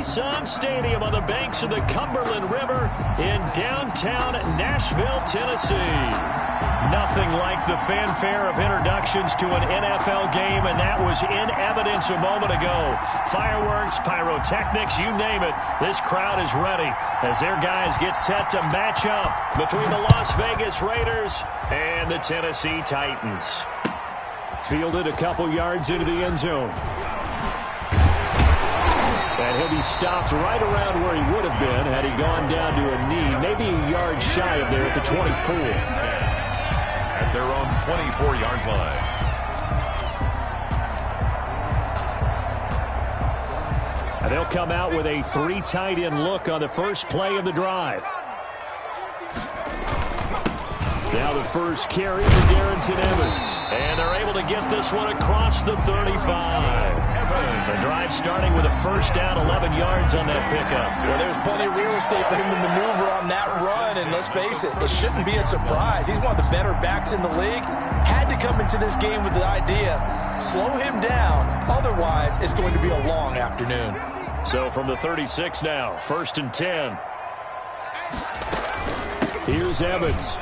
Nissan Stadium on the banks of the Cumberland River in downtown Nashville, Tennessee. Nothing like the fanfare of introductions to an NFL game, and that was in evidence a moment ago. Fireworks, pyrotechnics, you name it. This crowd is ready as their guys get set to match up between the Las Vegas Raiders and the Tennessee Titans. Fielded a couple yards into the end zone. And he'll be stopped right around where he would have been had he gone down to a knee, maybe a yard shy of there at the 24. At their own 24-yard line. And they'll come out with a 3 tight end look on the first play of the drive. Now the first carry for Darrington Evans. And they're able to get this one across the 35. The drive starting with a first down, 11 yards on that pickup. Well, there's plenty of real estate for him to maneuver on that run. And let's face it, it shouldn't be a surprise. He's one of the better backs in the league. Had to come into this game with the idea, slow him down. Otherwise, it's going to be a long afternoon. So from the 36 now, 1st and 10. Here's Evans.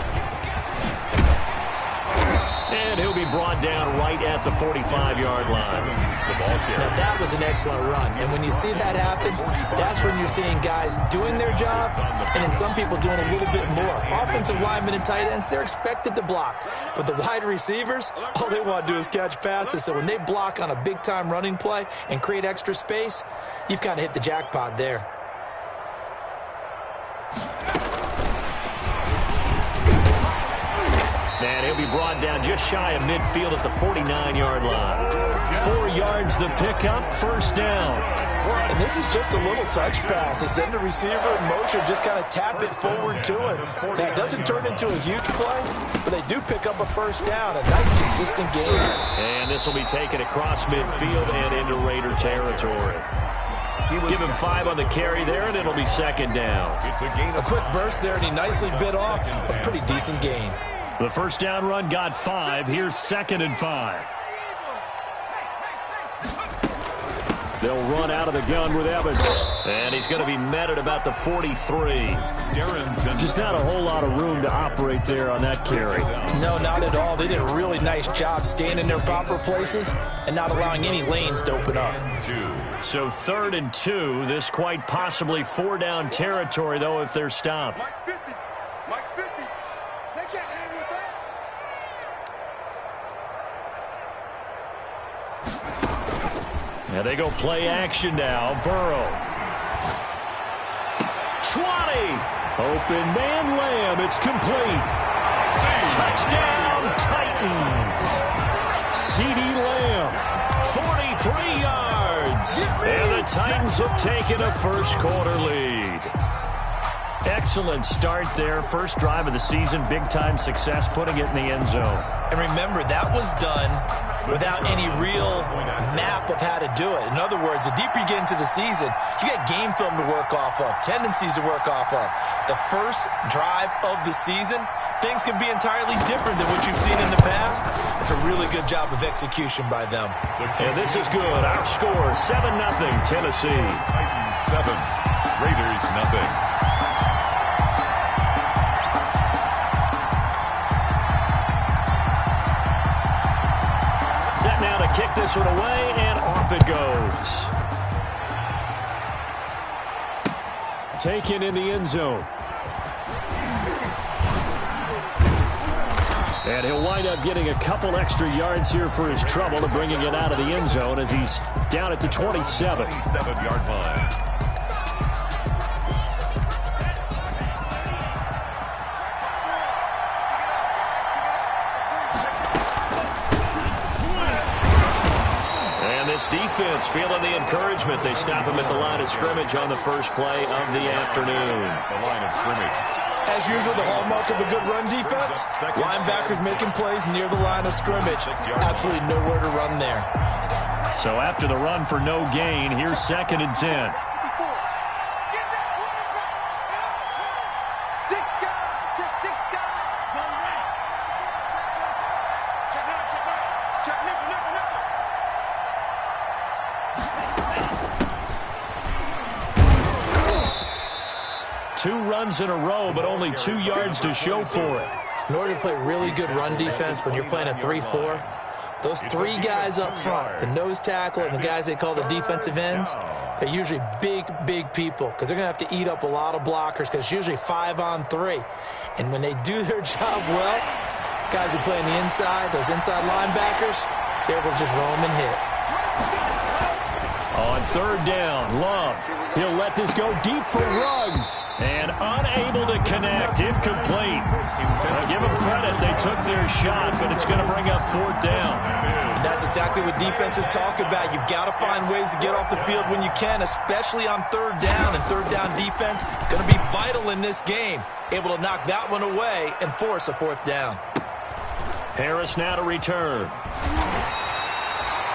And he'll be brought down right at the 45-yard line. Now, that was an excellent run. And when you see that happen, that's when you're seeing guys doing their job and then some people doing a little bit more. Offensive linemen and tight ends, they're expected to block. But the wide receivers, all they want to do is catch passes. So when they block on a big-time running play and create extra space, you've kind of hit the jackpot there. And he'll be brought down just shy of midfield at the 49-yard line. 4 yards the pickup, first down. And this is just a little touch pass. They send the receiver in motion, just kind of tap it forward to him. Now, it doesn't turn into a huge play, but they do pick up a first down. A nice, consistent game. And this will be taken across midfield and into Raider territory. Give him 5 on the carry there, and it'll be second down. A quick burst there, and he nicely bit off a pretty decent gain. The first down run got 5. Here's 2nd and 5. They'll run out of the gun with Evans. And he's going to be met at about the 43. Just not a whole lot of room to operate there on that carry. No, not at all. They did a really nice job staying in their proper places and not allowing any lanes to open up. So 3rd and 2. This quite possibly 4-down territory, though, if they're stopped. And they go play action now. Burrow. 20. Open man Lamb. It's complete. Touchdown Titans. CeeDee Lamb. 43 yards. And the Titans have taken a first quarter lead. Excellent start there. First drive of the season. Big-time success putting it in the end zone. And remember, that was done without any real map of how to do it. In other words, the deeper you get into the season, you get game film to work off of, tendencies to work off of. The first drive of the season, things can be entirely different than what you've seen in the past. It's a really good job of execution by them. And this is good. Our score, 7-0 Tennessee. Titans 7, Raiders 0. Now to kick this one away, and off it goes. Taken in the end zone. And he'll wind up getting a couple extra yards here for his trouble to bringing it out of the end zone as he's down at the 27. 27-yard line. Defense feeling the encouragement. They stop him at the line of scrimmage on the first play of the afternoon. The line of scrimmage. As usual, the hallmark of a good run defense, linebackers making plays near the line of scrimmage. Absolutely nowhere to run there. So after the run for no gain, here's 2nd and 10. 2 runs in a row, but only 2 yards to show for it. In order to play really good run defense when you're playing a 3-4, those 3 guys up front, the nose tackle and the guys they call the defensive ends, they're usually big, big people because they're going to have to eat up a lot of blockers because it's usually 5-on-3. And when they do their job well, guys who play on the inside, those inside linebackers, they're able to just roam and hit. On 3rd down, Love. He'll let this go deep for Ruggs. And unable to connect. Incomplete. Well, give them credit. They took their shot, but it's going to bring up 4th down. And that's exactly what defenses talk about. You've got to find ways to get off the field when you can, especially on 3rd down. And 3rd down defense going to be vital in this game. Able to knock that one away and force a 4th down. Harris now to return.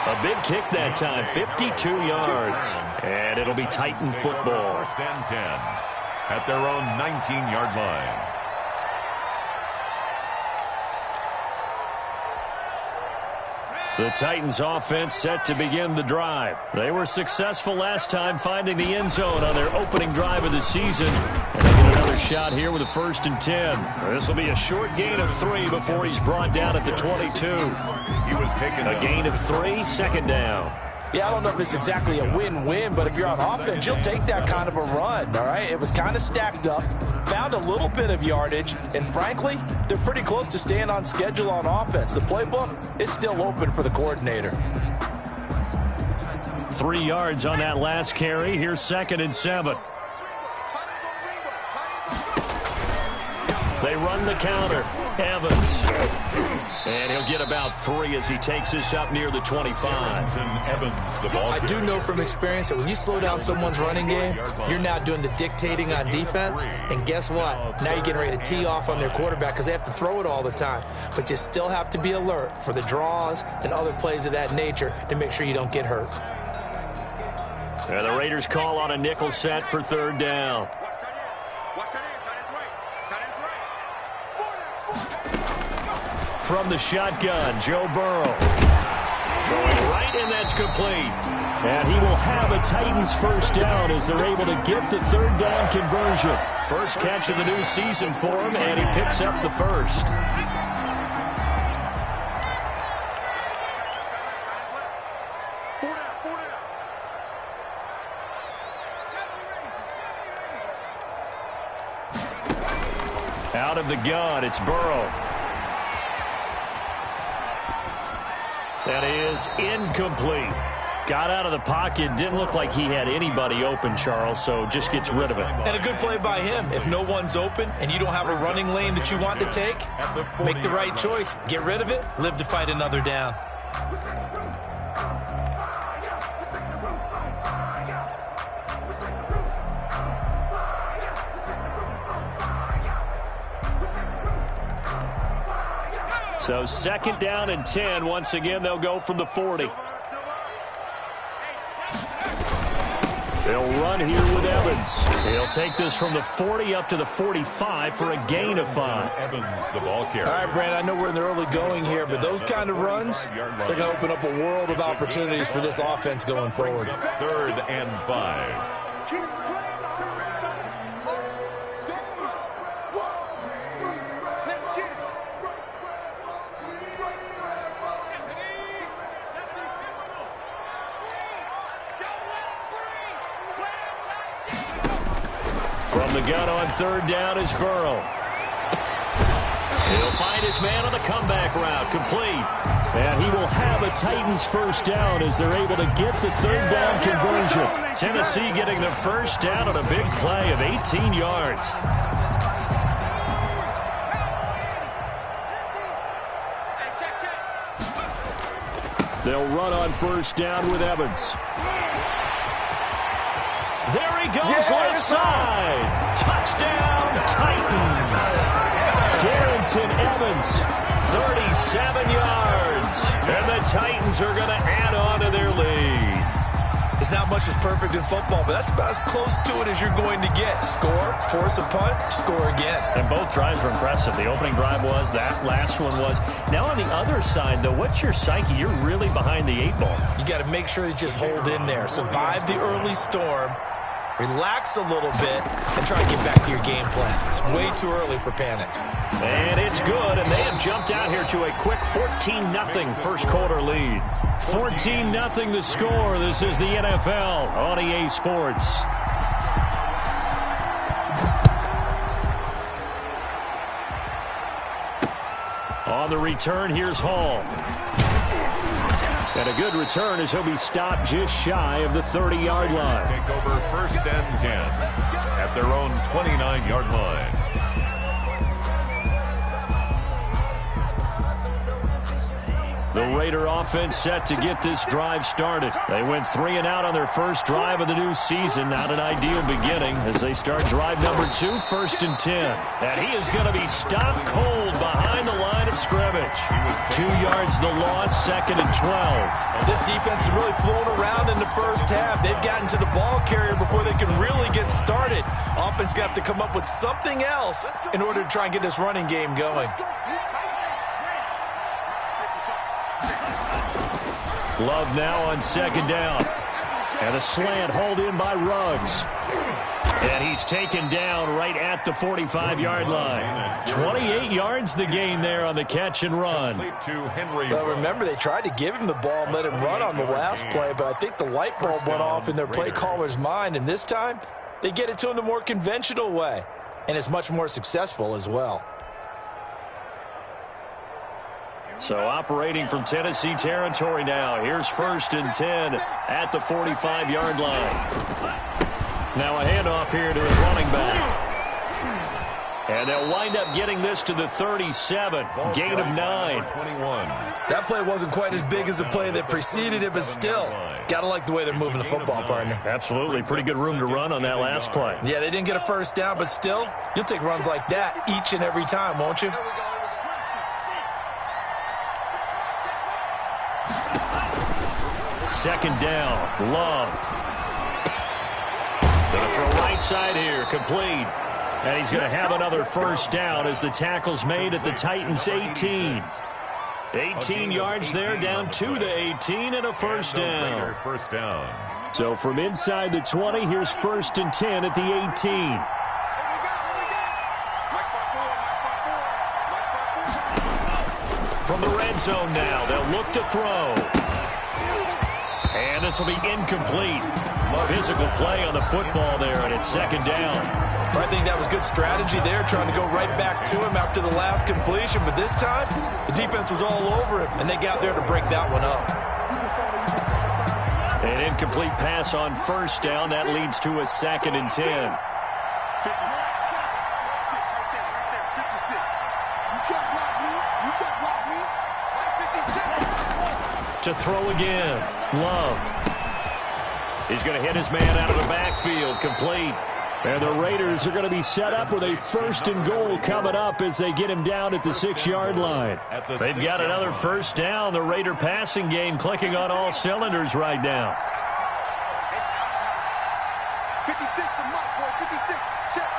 A big kick that time, 52 yards. And it'll be Titan football. 1st and 10 at their own 19-yard line. The Titans offense set to begin the drive. They were successful last time finding the end zone on their opening drive of the season. And they get another shot here with a 1st and 10. This will be a short gain of 3 before he's brought down at the 22. He was taken a gain of 3, 2nd down. Yeah, I don't know if it's exactly a win-win, but if you're on offense, you'll take that kind of a run, all right? It was kind of stacked up, found a little bit of yardage, and frankly, they're pretty close to staying on schedule on offense. The playbook is still open for the coordinator. 3 yards on that last carry. Here's 2nd and 7. They run the counter. Evans. And he'll get about 3 as he takes this up near the 25. Evans, the ball. I do know from experience that when you slow down someone's running game, you're now doing the dictating on defense. And guess what? Now you're getting ready to tee off on their quarterback because they have to throw it all the time. But you still have to be alert for the draws and other plays of that nature to make sure you don't get hurt. And the Raiders call on a nickel set for 3rd down. From the shotgun, Joe Burrow. Throwing right, and that's complete. And he will have a Titans 1st down as they're able to get the 3rd down conversion. First catch of the new season for him, and he picks up the 1st. Out of the gun, it's Burrow. That is incomplete. Got out of the pocket. Didn't look like he had anybody open, Charles, so just gets rid of it. And a good play by him. If no one's open and you don't have a running lane that you want to take, make the right choice. Get rid of it. Live to fight another down. So 2nd down and 10. Once again, they'll go from the 40. They'll run here with Evans. He'll take this from the 40 up to the 45 for a gain of 5. Evans, the ball carrier. All right, Brandon, I know we're in the early going here, but those kind of runs, they're going to open up a world of opportunities for this offense going forward. 3rd and 5. From the gun on 3rd down is Burrow. He'll find his man on the comeback route, complete. And he will have a Titans 1st down as they're able to get the 3rd down conversion. Tennessee getting the 1st down on a big play of 18 yards. They'll run on 1st down with Evans. There he goes, left side. Touchdown, Titans. Darrington Evans, 37 yards. And the Titans are going to add on to their lead. It's not much as perfect in football, but that's about as close to it as you're going to get. Score, force a punt, score again. And both drives were impressive. The opening drive was, that last one was. Now on the other side, though, what's your psyche? You're really behind the 8 ball. You got to make sure you just hold in there. Survive the early storm. relax a little bit, and try to get back to your game plan. It's way too early for panic. And it's good, and they have jumped out here to a quick 14-0 first quarter lead. 14-0 the score. This is the NFL on EA Sports. On the return, here's Hall. And a good return as he'll be stopped just shy of the 30-yard line. Take over 1st and 10 at their own 29-yard line. The Raider offense set to get this drive started. They went 3 and out on their first drive of the new season. Not an ideal beginning as they start drive number 2, 1st and 10. And he is going to be stopped cold behind the line of scrimmage. 2 yards the loss, 2nd and 12. This defense is really flown around in the first half. They've gotten to the ball carrier before they can really get started. Offense got to come up with something else in order to try and get this running game going. Love now on 2nd down. And a slant hauled in by Ruggs. And he's taken down right at the 45-yard line. 28 yards the gain there on the catch and run. Well, remember, they tried to give him the ball and let him run on the last play, but I think the light bulb went off in their play caller's mind, and this time they get it to him the more conventional way, and it's much more successful as well. So operating from Tennessee territory now. Here's 1st and 10 at the 45-yard line. Now a handoff here to his running back. And they'll wind up getting this to the 37. Gain of 9. That play wasn't quite as big as the play that preceded it, but still, got to like the way they're moving the football, partner. Absolutely. Pretty good room to run on that last play. Yeah, they didn't get a first down, but still, you'll take runs like that each and every time, won't you? Second down, Love. Going to throw right side here, complete. And he's going to have another first down as the tackle's made at the Titans' 18. 18 yards there, down to the 18, and a first down. So from inside the 20, here's 1st and 10 at the 18. From the red zone now, they'll look to throw. And this will be incomplete. Physical play on the football there, and it's 2nd down. I think that was good strategy there, trying to go right back to him after the last completion. But this time, the defense was all over him, and they got there to break that one up. An incomplete pass on 1st down. That leads to a 2nd and 10. To throw again, Love. He's going to hit his man out of the backfield, complete. And the Raiders are going to be set up with a 1st and goal coming up as they get him down at the 6-yard line. They've got another first down. The Raider passing game clicking on all cylinders right now. 56 for Mike, boy, 56. Check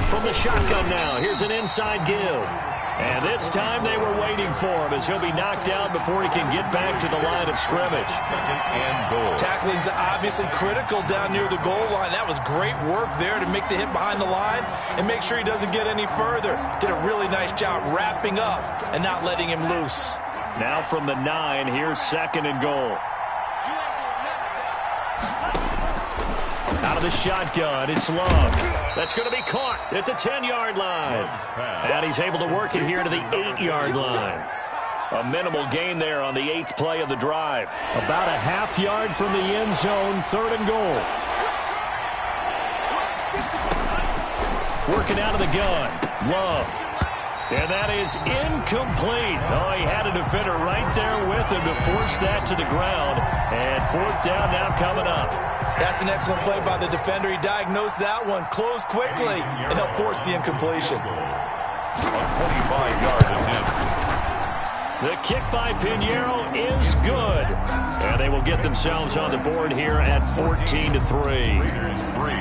56. From the shotgun now, here's an inside give. And this time they were waiting for him as he'll be knocked down before he can get back to the line of scrimmage. 2nd and goal. Tackling's obviously critical down near the goal line. That was great work there to make the hit behind the line and make sure he doesn't get any further. Did a really nice job wrapping up and not letting him loose. Now from the 9, here's 2nd and goal. Out of the shotgun, it's Love. That's going to be caught at the 10-yard line. And he's able to work it here to the 8-yard line. A minimal gain there on the 8th play of the drive. About a half yard from the end zone, 3rd and goal. Working out of the gun, Love. And that is incomplete. Oh, he had a defender right there with him to force that to the ground. And 4th down now coming up. That's an excellent play by the defender. He diagnosed that one, closed quickly, and helped force the incompletion. A 25-yard attempt. The kick by Pinheiro is good. And they will get themselves on the board here at 14-3.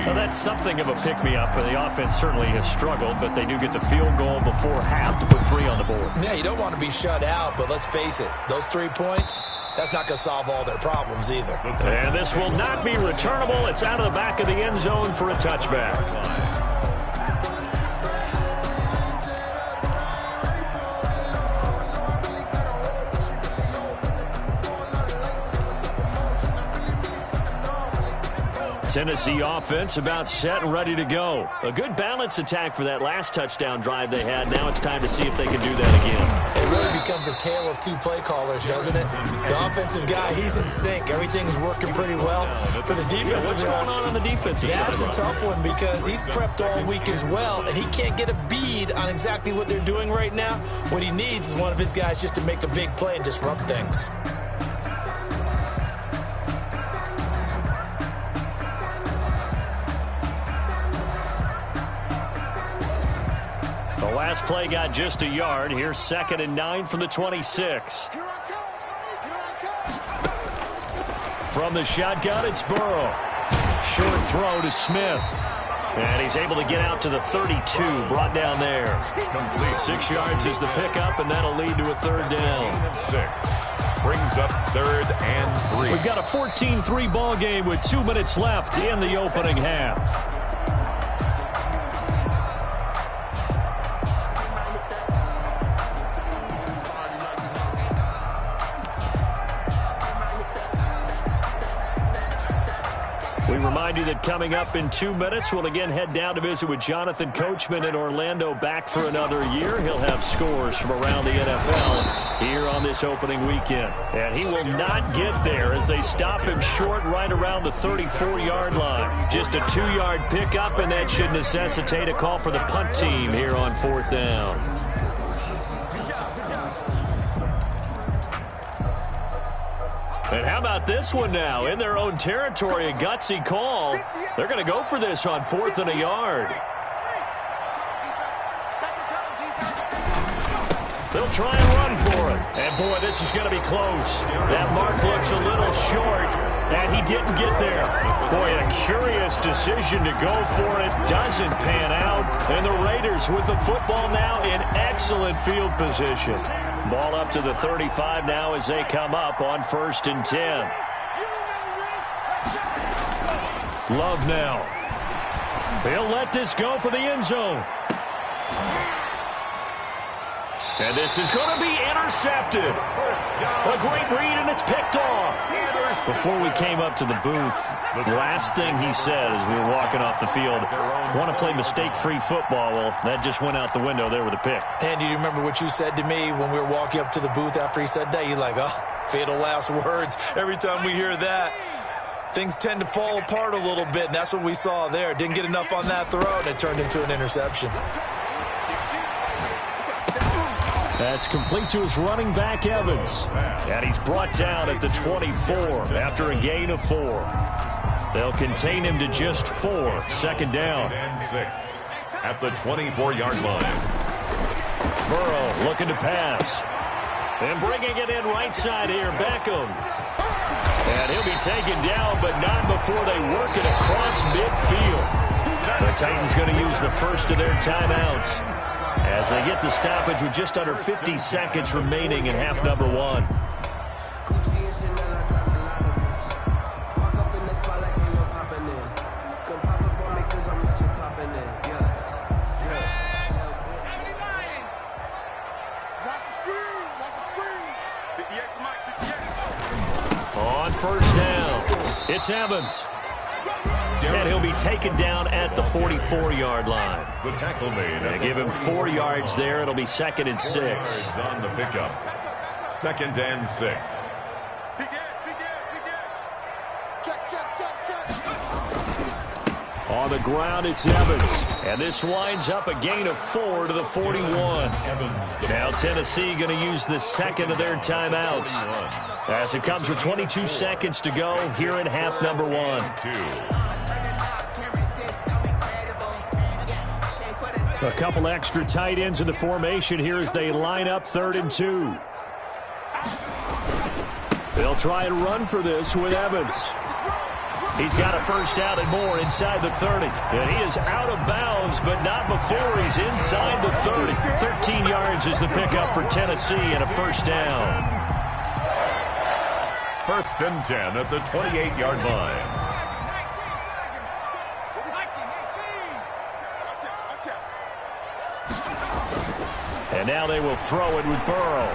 Now that's something of a pick-me-up. The offense certainly has struggled, but they do get the field goal before half to put 3 on the board. Yeah, you don't want to be shut out, but let's face it, those 3 points, that's not going to solve all their problems either. And this will not be returnable. It's out of the back of the end zone for a touchback. Tennessee offense about set and ready to go. A good balance attack for that last touchdown drive they had. Now it's time to see if they can do that again. It really becomes a tale of 2 play callers, doesn't it? The offensive guy, he's in sync. Everything's working pretty well. For the defensive guy, what's going on the defensive side? Yeah, it's a tough one because he's prepped all week as well, and he can't get a bead on exactly what they're doing right now. What he needs is one of his guys just to make a big play and disrupt things. Last play got just a yard. Here's 2nd and 9 from the 26. From the shotgun, it's Burrow. Short throw to Smith. And he's able to get out to the 32, brought down there. 6 yards is the pickup, and that'll lead to a 3rd down. 6 brings up 3rd and 3. We've got a 14-3 ball game with 2 minutes left in the opening half. We remind you that coming up in 2 minutes, we'll again head down to visit with Jonathan Coachman in Orlando, back for another year. He'll have scores from around the NFL here on this opening weekend. And he will not get there as they stop him short right around the 34-yard line. Just a 2-yard pickup, and that should necessitate a call for the punt team here on 4th down. And how about this one now? In their own territory, a gutsy call. They're going to go for this on 4th and a yard. They'll try and run for it. And, boy, this is going to be close. That mark looks a little short, and he didn't get there. Boy, a curious decision to go for it. Doesn't pan out. And the Raiders with the football now in excellent field position. Ball up to the 35 now as they come up on 1st and 10. Love now. He'll let this go for the end zone. And this is going to be intercepted. A great read, and it's picked off. Before we came up to the booth, the last thing he said as we were walking off the field, want to play mistake-free football. Well, that just went out the window there with a pick. And do you remember what you said to me when we were walking up to the booth after he said that? You're like, oh, fatal last words. Every time we hear that, things tend to fall apart a little bit, and that's what we saw there. Didn't get enough on that throw, and it turned into an interception. That's complete to his running back, Evans. And he's brought down at the 24 after a gain of 4. They'll contain him to just 4. 2nd down. And 6 at the 24-yard line. Burrow looking to pass. And bringing it in right side here, Beckham. And he'll be taken down, but not before they work it across midfield. The Titans going to use the first of their timeouts as they get the stoppage with just under 50 seconds remaining in half number 1. On 1st down, it's Evans. And he'll be taken down at the 44-yard line. The tackle made. They give him 4 yards there. It'll be 2nd and 6. On the pickup. 2nd and 6. On the ground, it's Evans. And this winds up a gain of 4 to the 41. Now Tennessee going to use the 2nd of their timeouts as it comes with 22 seconds to go here in half number 1. A couple extra tight ends in the formation here as they line up 3rd and 2. They'll try and run for this with Evans. He's got a first down and more inside the 30. And he is out of bounds, but not before he's inside the 30. 13 yards is the pickup for Tennessee and a first down. First and 10 at the 28-yard line. And now they will throw it with Burrow.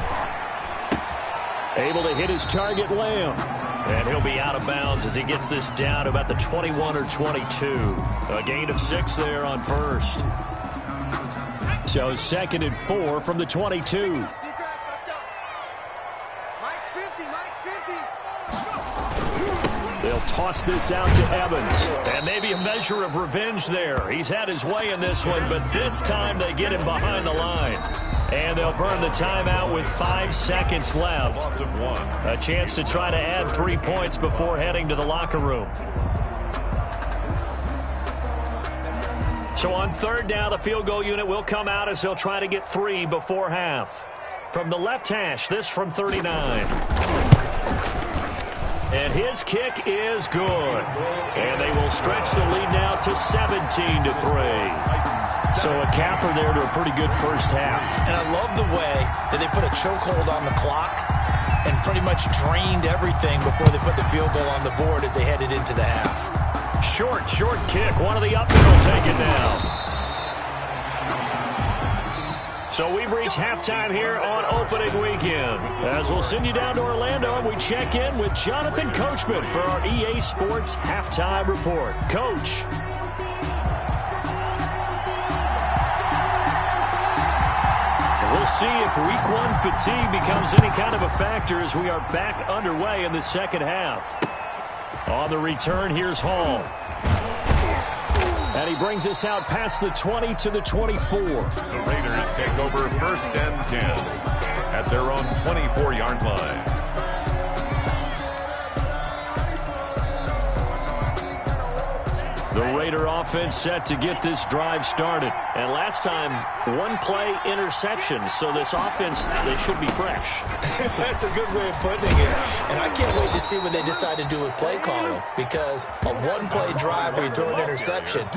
Able to hit his target, Lamb. And he'll be out of bounds as he gets this down to about the 21 or 22. A gain of 6 there on first. So 2nd and 4 from the 22. They'll toss this out to Evans. And maybe a measure of revenge there. He's had his way in this one, but this time they get him behind the line. And they'll burn the timeout with 5 seconds left. A chance to try to add 3 points before heading to the locker room. So on third down, the field goal unit will come out as they'll try to get 3 before half. From the left hash, this from 39. And his kick is good. And they will stretch the lead now to 17-3. So a capper there to a pretty good first half. And I love the way that they put a chokehold on the clock and pretty much drained everything before they put the field goal on the board as they headed into the half. Short kick. One of the up will take it down. So we've reached halftime here on opening weekend. As we'll send you down to Orlando, and we check in with Jonathan Coachman for our EA Sports Halftime Report. Coach. We'll see if week 1 fatigue becomes any kind of a factor as we are back underway in the second half. On the return, here's Hall. And he brings us out past the 20 to the 24. The Raiders take over first and 10 at their own 24-yard line. The Raider offense set to get this drive started. And last time, 1-play interception. So this offense, they should be fresh. That's a good way of putting it. And I can't wait to see what they decide to do with play calling. Because a 1-play drive where you throw an interception,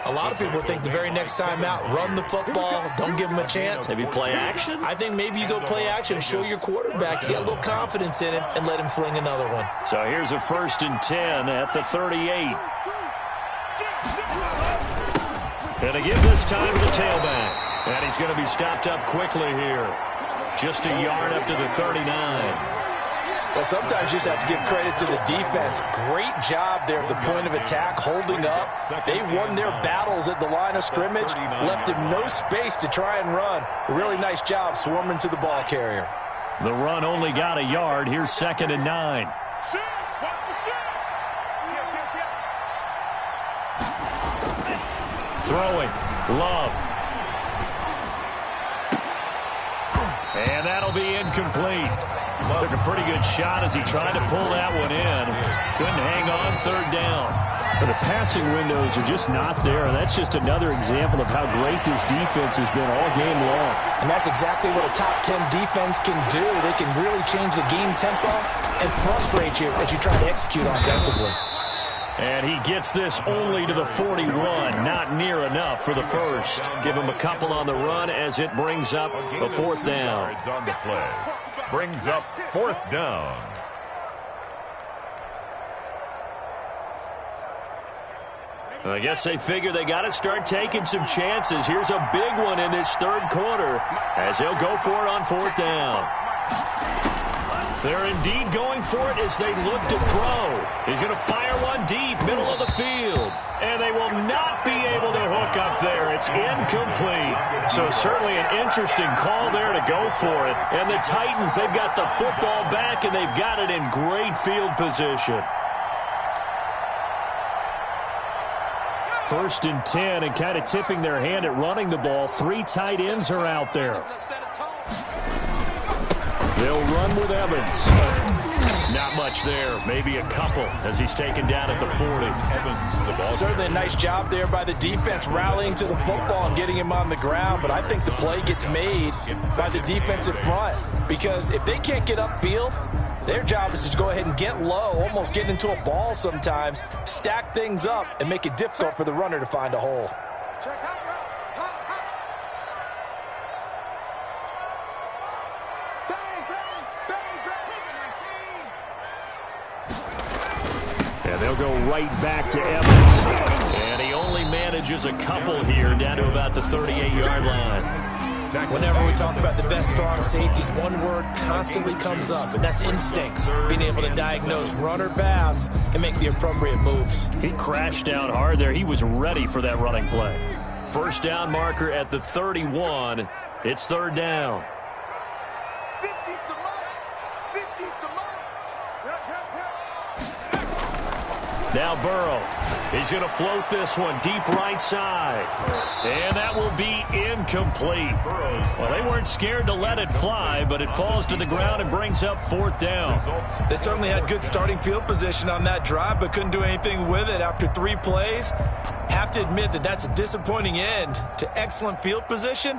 a lot of people think the very next time out, run the football, don't give them a chance. Maybe play action? I think maybe you go play action, show your quarterback, you get a little confidence in him, and let him fling another one. So here's a 1st and 10 at the 38. And again this time to the tailback. And he's going to be stopped up quickly here. Just a yard up to the 39. Well, sometimes you just have to give credit to the defense. Great job there at the point of attack, holding up. They won their battles at the line of scrimmage, left him no space to try and run. A really nice job swarming to the ball carrier. The run only got a yard. Here's 2nd and 9. Throwing. Love. And that'll be incomplete. Took a pretty good shot as he tried to pull that one in. Couldn't hang on third down. But the passing windows are just not there. And that's just another example of how great this defense has been all game long. And that's exactly what a top 10 defense can do. They can really change the game tempo and frustrate you as you try to execute offensively. And he gets this only to the 41. Not near enough for the first. Give him a couple on the run as it brings up a 4th down. On the play. Brings up 4th down. I guess they figure they got to start taking some chances. Here's a big one in this third quarter as he'll go for it on 4th down. They're indeed going for it as they look to throw. He's going to fire one deep, middle of the field. And they will not be able to hook up there. It's incomplete. So certainly an interesting call there to go for it. And the Titans, they've got the football back, and they've got it in great field position. 1st and 10, and kind of tipping their hand at running the ball. 3 tight ends are out there. They'll run with Evans. Not much there. Maybe a couple as he's taken down at the 40. Evans, the ball. Certainly a nice job there by the defense rallying to the football and getting him on the ground. But I think the play gets made by the defensive front. Because if they can't get upfield, Their job is to go ahead and get low, almost get into a ball sometimes, stack things up, and make it difficult for the runner to find a hole. Check out. And they'll go right back to Evans. And he only manages a couple here down to about the 38-yard line. Whenever we talk about the best strong safeties, one word constantly comes up, and that's instincts. Being able to diagnose run or pass and make the appropriate moves. He crashed down hard there. He was ready for that running play. First down marker at the 31. It's third down. 50's the mark. 50's the mark. Now Burrow. He's going to float this one deep right side. And that will be incomplete. Well, they weren't scared to let it fly, but it falls to the ground and brings up fourth down. They certainly had good starting field position on that drive, but couldn't do anything with it after 3 plays. Have to admit that that's a disappointing end to excellent field position.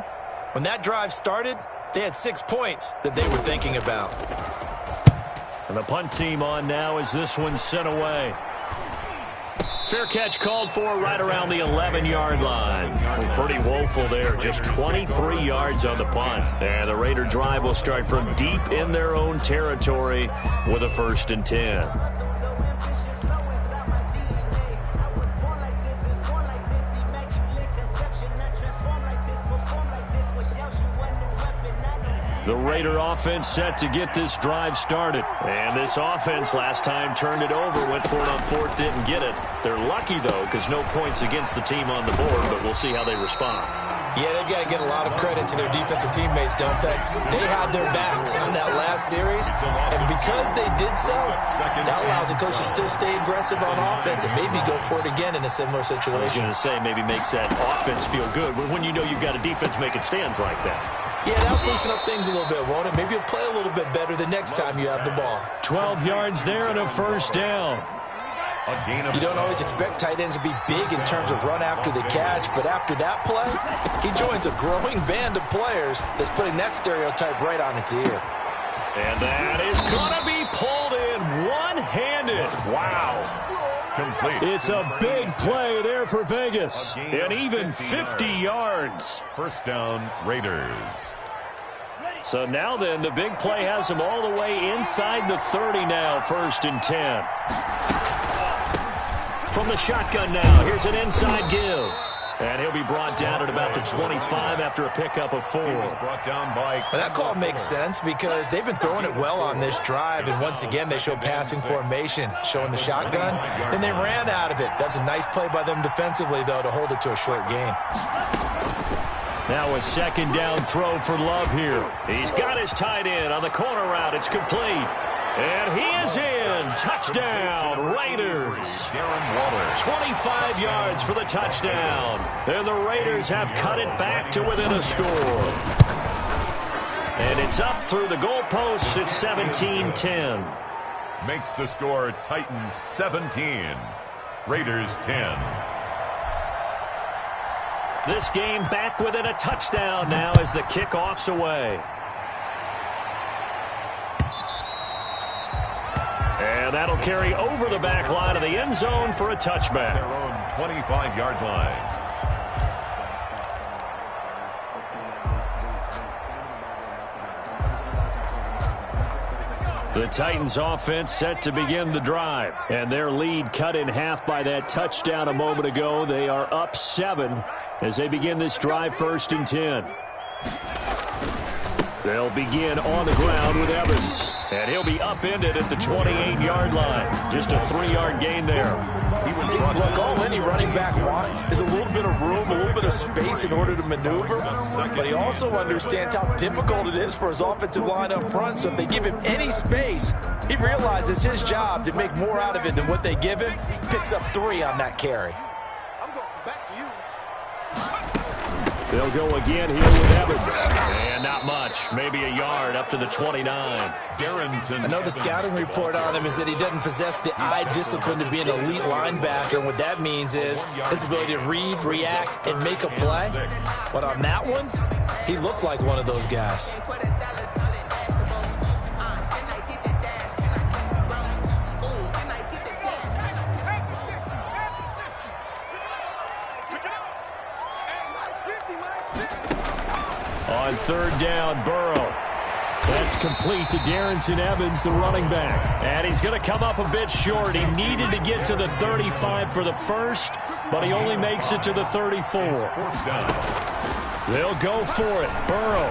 When that drive started, they had 6 points that they were thinking about. And the punt team on now as this one's sent away. Fair catch called for right around the 11-yard line. Well, pretty woeful there. Just 23 yards on the punt. And the Raider drive will start from deep in their own territory with a 1st and 10. The Raider offense set to get this drive started. And this offense last time turned it over, went for it on 4th, didn't get it. They're lucky, though, because no points against the team on the board, but we'll see how they respond. Yeah, they've got to get a lot of credit to their defensive teammates, don't they? They had their backs on that last series, and because they did so, that allows the coach to still stay aggressive on offense and maybe go for it again in a similar situation. I was going to say, maybe makes that offense feel good, but when you know you've got a defense making stands like that. Yeah, that'll loosen up things a little bit, won't it? Maybe you'll play a little bit better the next time you have the ball. 12 yards there and a 1st down. You don't always expect tight ends to be big in terms of run after the catch, but after that play, he joins a growing band of players that's putting that stereotype right on its ear. And that is going to be pulled in one-handed. Wow. Complete. It's a big play there for Vegas. And even 50 yards. First down, Raiders. So now then, the big play has them all the way inside the 30 now, 1st and 10. From the shotgun now, here's an inside give. And he'll be brought down at about the 25 after a pickup of 4. Brought down by... But that call makes sense because they've been throwing it well on this drive, and once again they show passing formation, showing the shotgun. Then they ran out of it. That's a nice play by them defensively, though, to hold it to a short gain. Now a 2nd down throw for Love here. He's got his tight end on the corner route. It's complete. And he is in. Touchdown, Raiders. 25 yards for the touchdown. And the Raiders have cut it back to within a score. And it's up through the goalposts. It's 17-10. Makes the score Titans 17. Raiders 10. This game back within a touchdown now as the kickoff's away. And that'll carry over the back line of the end zone for a touchback. Their own 25-yard line. The Titans offense set to begin the drive. And their lead cut in half by that touchdown a moment ago. They are up 7 as they begin this drive 1st and 10. They'll begin on the ground with Evans. And he'll be upended at the 28-yard line. Just a 3-yard gain there. Look, all any running back wants is a little bit of room, a little bit of space in order to maneuver. But he also understands how difficult it is for his offensive line up front. So if they give him any space, he realizes his job to make more out of it than what they give him. Picks up 3 on that carry. I'm going back to you. They'll go again here with Evans. And not much. Maybe a yard up to the 29. I know the scouting report on him is that he doesn't possess the eye discipline to be an elite linebacker. And what that means is his ability to read, react, and make a play. But on that one, he looked like one of those guys. On third down, Burrow. That's complete to Darrington Evans, the running back. And he's going to come up a bit short. He needed to get to the 35 for the first, but he only makes it to the 34. They'll go for it. Burrow.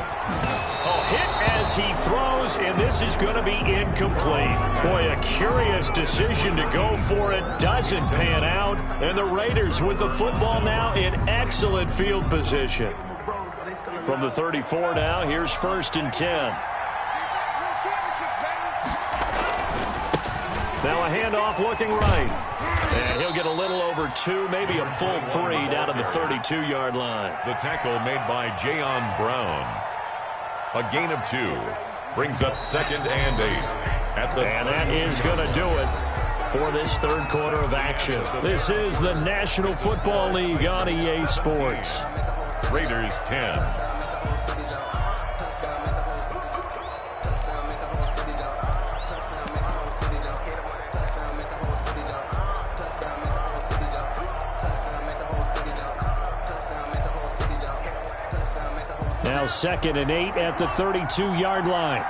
Hit as he throws, and this is going to be incomplete. Boy, a curious decision to go for it. Doesn't pan out. And the Raiders with the football now in excellent field position. From the 34 now, here's 1st and 10. Now a handoff looking right. And he'll get a little over 2, maybe a full 3 down to the 32-yard line. The tackle made by Jayon Brown. A gain of 2. Brings up 2nd and 8. And that is going to do it for this third quarter of action. This is the National Football League on EA Sports. Raiders 10. Now 2nd and 8 at the 32-yard line.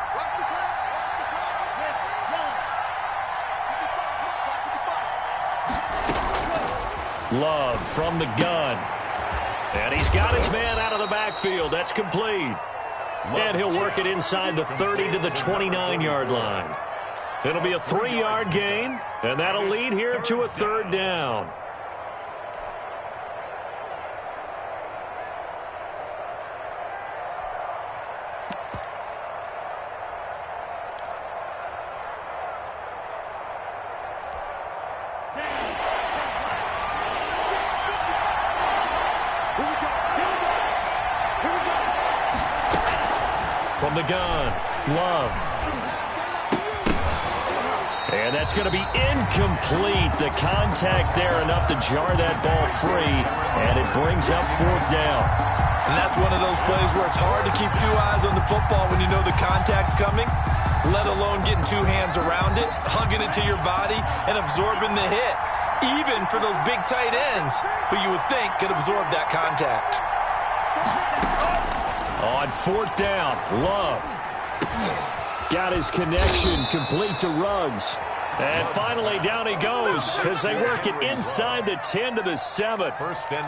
Love from the gun. And he's got his man out of the backfield. That's complete. And he'll work it inside the 30 to the 29-yard line. It'll be a 3-yard gain, and that'll lead here to a 3rd down. From the gun, Love. And that's going to be incomplete. The contact there enough to jar that ball free, and it brings up 4th down. And that's one of those plays where it's hard to keep 2 eyes on the football when you know the contact's coming, let alone getting 2 hands around it, hugging it to your body, and absorbing the hit, even for those big tight ends who you would think could absorb that contact. On 4th down, Love. Got his connection complete to Ruggs. And finally, down he goes as they work it inside the 10 to the 7.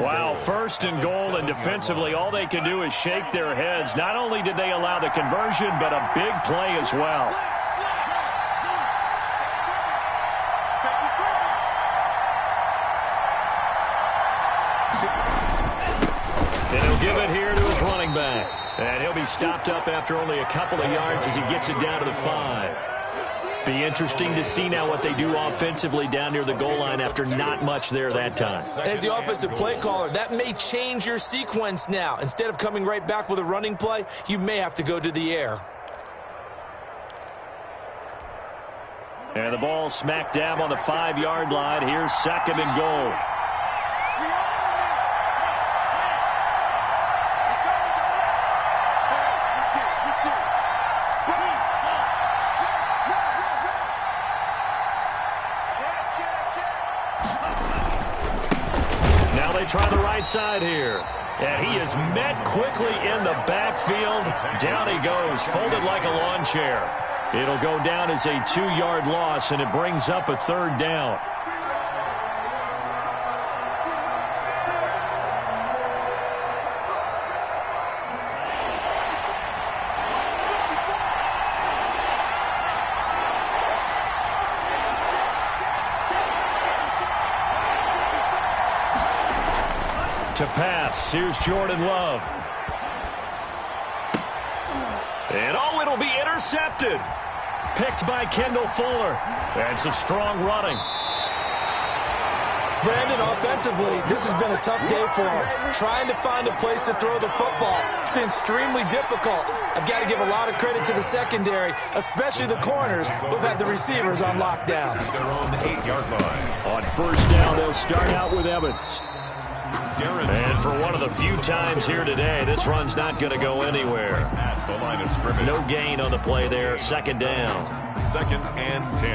Wow, 1st and goal, and defensively, all they can do is shake their heads. Not only did they allow the conversion, but a big play as well. And he'll give it here to his running back. And he'll be stopped up after only a couple of yards as he gets it down to the 5. Be interesting to see now what they do offensively down near the goal line after not much there that time. As the offensive play caller, that may change your sequence now. Instead of coming right back with a running play, you may have to go to the air. And the ball smack dab on the 5-yard line. Here's 2nd and goal. Try the right side here. And he is met quickly in the backfield. Down he goes, folded like a lawn chair. It'll go down as a 2-yard loss, and it brings up a 3rd down. To pass, here's Jordan Love. And it'll be intercepted. Picked by Kendall Fuller. And some strong running. Brandon, offensively, this has been a tough day for him. Trying to find a place to throw the football. It's been extremely difficult. I've got to give a lot of credit to the secondary, especially the corners who've had the receivers on lockdown. Their own 8-yard line. On 1st down, they'll start out with Evans. And for one of the few times here today, this run's not going to go anywhere. At the line of scrimmage. No gain on the play there. 2nd down. 2nd and 10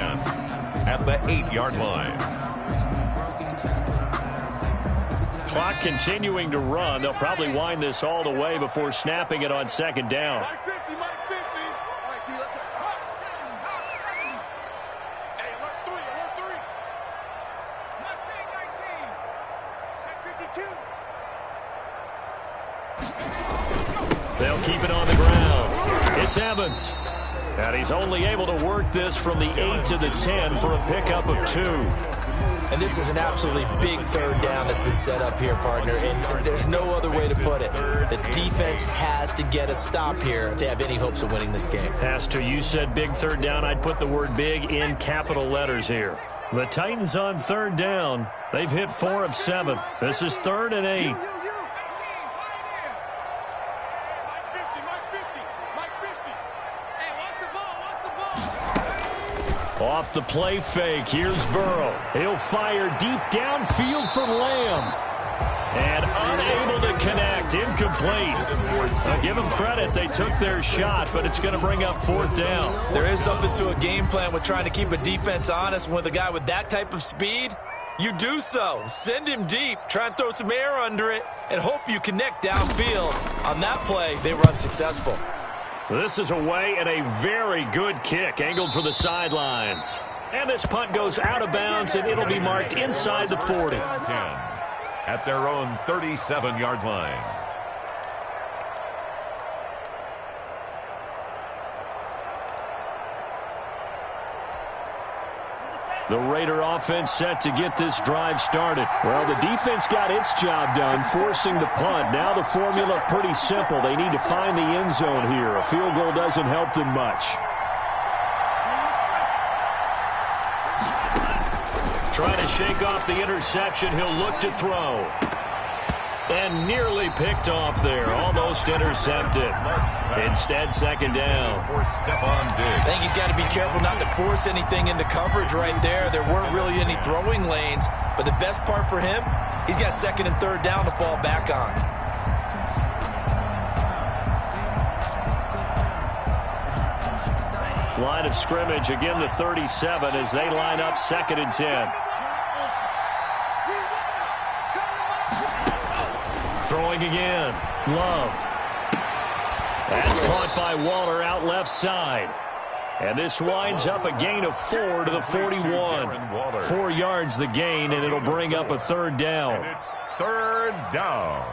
at the 8-yard line. clock continuing to run. They'll probably wind this all the way before snapping it on second down. Mike 50. All right, T, let's go. Hey, alert 3. Mustang 19. Check 52. They'll keep it on the ground. It's Evans. And he's only able to work this from the 8 to the 10 for a pickup of 2. And this is an absolutely big third down that's been set up here, partner. And there's no other way to put it. The defense has to get a stop here if they have any hopes of winning this game. Pastor, you said big third down. I'd put the word big in capital letters here. The Titans on third down. They've hit 4 of 7. This is 3rd and 8. Off the play fake, here's Burrow. He'll fire deep downfield for Lamb. And unable to connect, incomplete. I'll give them credit, they took their shot, but it's going to bring up 4th down. There is something to a game plan with trying to keep a defense honest. With a guy with that type of speed, you do so. Send him deep, try and throw some air under it, and hope you connect downfield. On that play, they were unsuccessful. This is away and a very good kick, angled for the sidelines. And this punt goes out of bounds, and it'll be marked inside the 40. 10 at their own 37-yard line. The Raider offense set to get this drive started. Well, the defense got its job done, forcing the punt. Now the formula pretty simple. They need to find the end zone here. A field goal doesn't help them much. Trying to shake off the interception. He'll look to throw. And nearly picked off there. Almost intercepted. Instead, second down. I think he's got to be careful not to force anything into coverage right there. There weren't really any throwing lanes. But the best part for him, he's got 2nd and 3rd down to fall back on. Line of scrimmage, again the 37 as they line up 2nd and 10. Throwing again. Love. That's caught by Waller out left side. And this winds up a gain of 4 to the 41. 4 yards the gain, and it'll bring up a 3rd down. And it's 3rd down.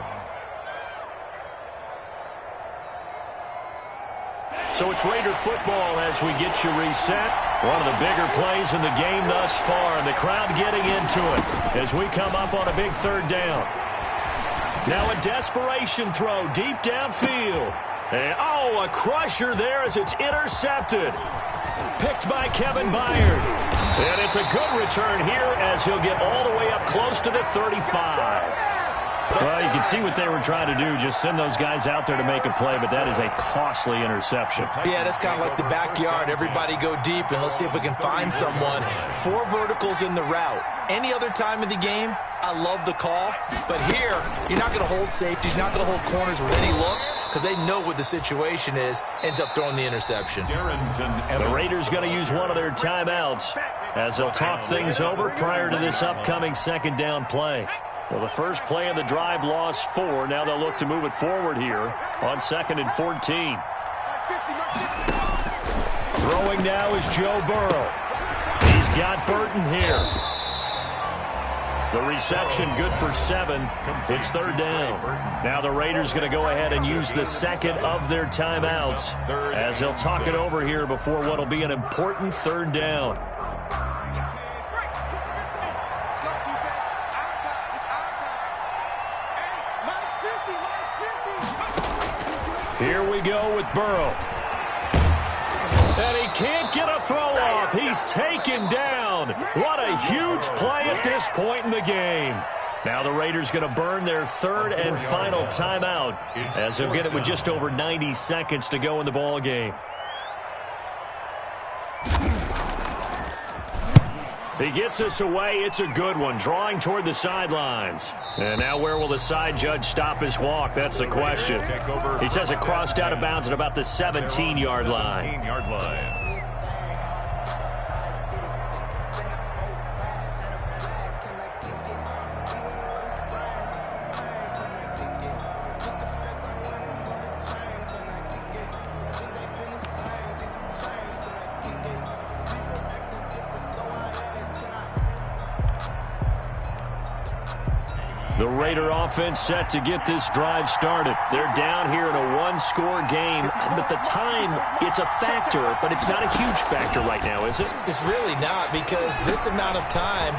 So it's Raider football as we get you reset. One of the bigger plays in the game thus far, and the crowd getting into it as we come up on a big 3rd down. Now a desperation throw deep downfield. And, a crusher there as it's intercepted. Picked by Kevin Byard. And it's a good return here as he'll get all the way up close to the 35. Well, you can see what they were trying to do, just send those guys out there to make a play, but that is a costly interception. Yeah, that's kind of like the backyard. Everybody go deep, and let's see if we can find someone. 4 verticals in the route. Any other time of the game, I love the call. But here, you're not going to hold safeties, you're not going to hold corners with any looks because they know what the situation is, ends up throwing the interception. The Raiders going to use one of their timeouts as they'll talk things over prior to this upcoming 2nd down play. Well, the first play of the drive lost 4. Now they'll look to move it forward here on 2nd and 14. Throwing now is Joe Burrow. He's got Burton here. The reception good for 7. It's 3rd down. Now the Raiders going to go ahead and use the 2nd of their timeouts as they'll talk it over here before what will be an important 3rd down. Here we go with Burrow. And he can't get a throw off. He's taken down. What a huge play at this point in the game. Now the Raiders going to burn their 3rd and final timeout as they'll get it with just over 90 seconds to go in the ball game. He gets us away. It's a good one. Drawing toward the sidelines. And now where will the side judge stop his walk? That's the question. He says it crossed out of bounds at about the 17-yard line. The Raider offense set to get this drive started. They're down here in a one-score game, but the time, it's a factor, but it's not a huge factor right now, is it? It's really not, because this amount of time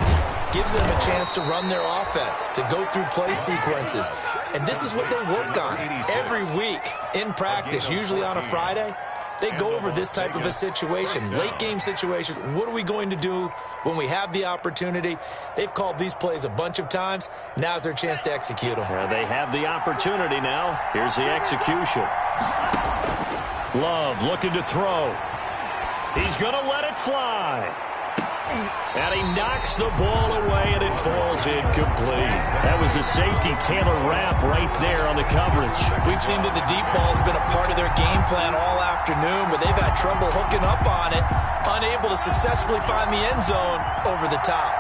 gives them a chance to run their offense, to go through play sequences. And this is what they work on every week in practice, usually on a Friday. They go over this type of a situation, late-game situation. What are we going to do when we have the opportunity? They've called these plays a bunch of times. Now's their chance to execute them. They have the opportunity now. Here's the execution. Love looking to throw. He's going to let it fly. And he knocks the ball away, and it falls incomplete. That was a safety Taylor Rapp right there on the coverage. We've seen that the deep ball has been a part of their game plan all afternoon, but they've had trouble hooking up on it, unable to successfully find the end zone over the top.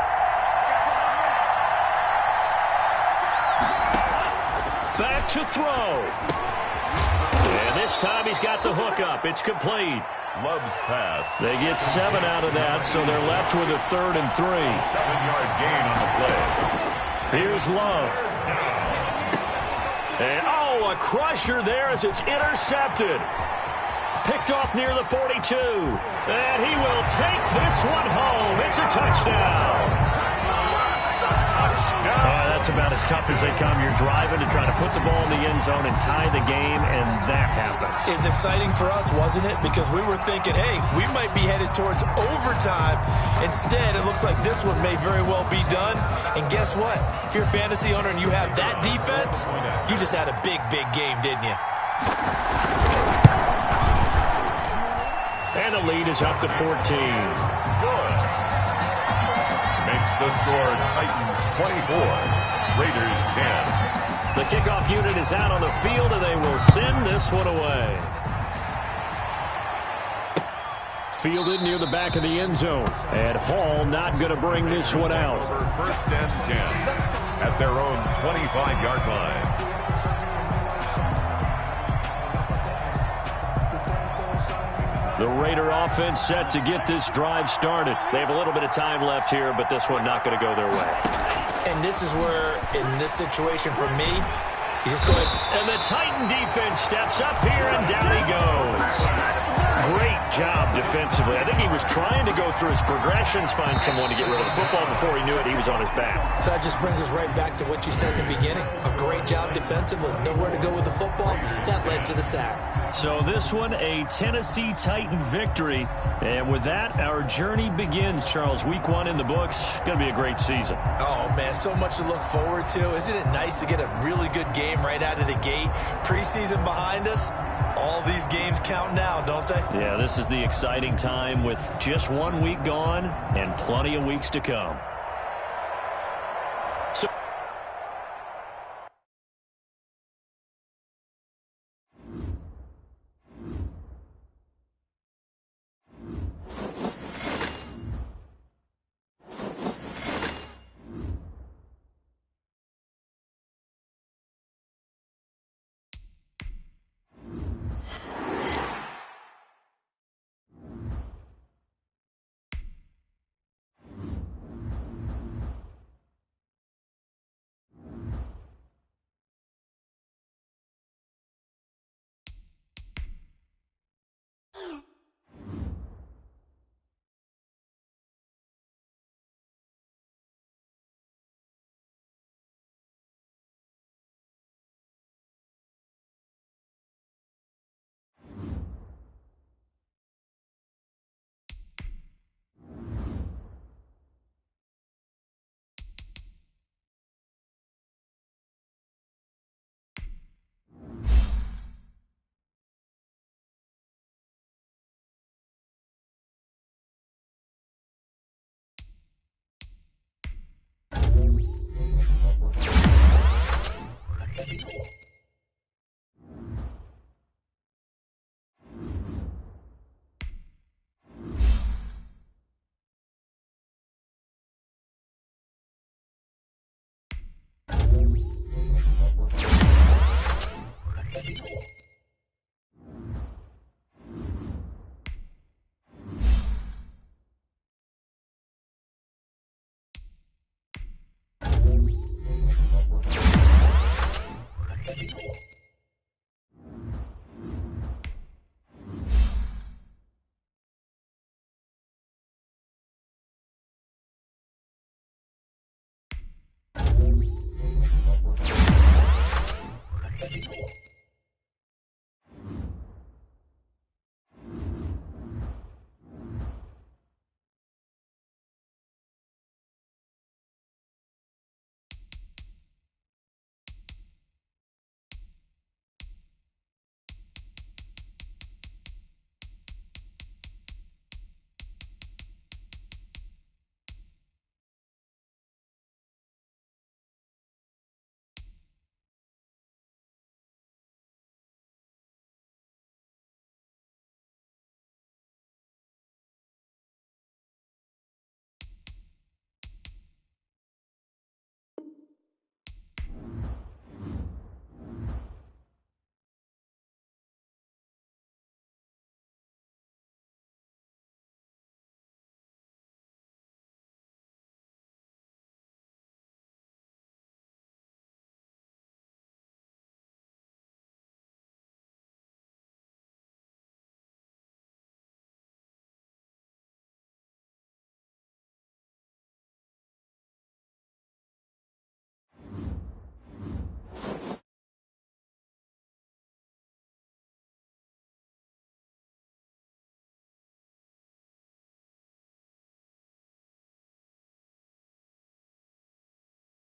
Back to throw. And this time he's got the hook up. It's complete. Love's pass. They get 7 out of that, so they're left with a 3rd and 3. 7-yard gain on the play. Here's Love. And, a crusher there as it's intercepted. Picked off near the 42. And he will take this one home. It's a touchdown. That's about as tough as they come. You're driving to try to put the ball in the end zone and tie the game, and that happens. It's exciting for us, wasn't it? Because we were thinking, hey, we might be headed towards overtime. Instead, it looks like this one may very well be done. And guess what? If you're a fantasy owner and you have that defense, you just had a big, big game, didn't you? And the lead is up to 14. Good. Makes the score Titans 24, Raiders 10. The kickoff unit is out on the field, and they will send this one away. Fielded near the back of the end zone. And Hall not going to bring this one out. For 1st and 10 at their own 25-yard line. The Raider offense set to get this drive started. They have a little bit of time left here, but this one not going to go their way. And this is where, in this situation for me, you just go ahead. And the Titan defense steps up here, and down he goes. Great job defensively. I think he was trying to go through his progressions, find someone to get rid of the football. Before he knew it, he was on his back. So that just brings us right back to what you said in the beginning. A great job defensively. Nowhere to go with the football. That led to the sack. So this one, a Tennessee Titan victory. And with that, our journey begins, Charles. Week 1 in the books. Going to be a great season. Oh, man, so much to look forward to. Isn't it nice to get a really good game right out of the gate? Preseason behind us. All these games count now, don't they? Yeah, this is the exciting time with just 1 week gone and plenty of weeks to come.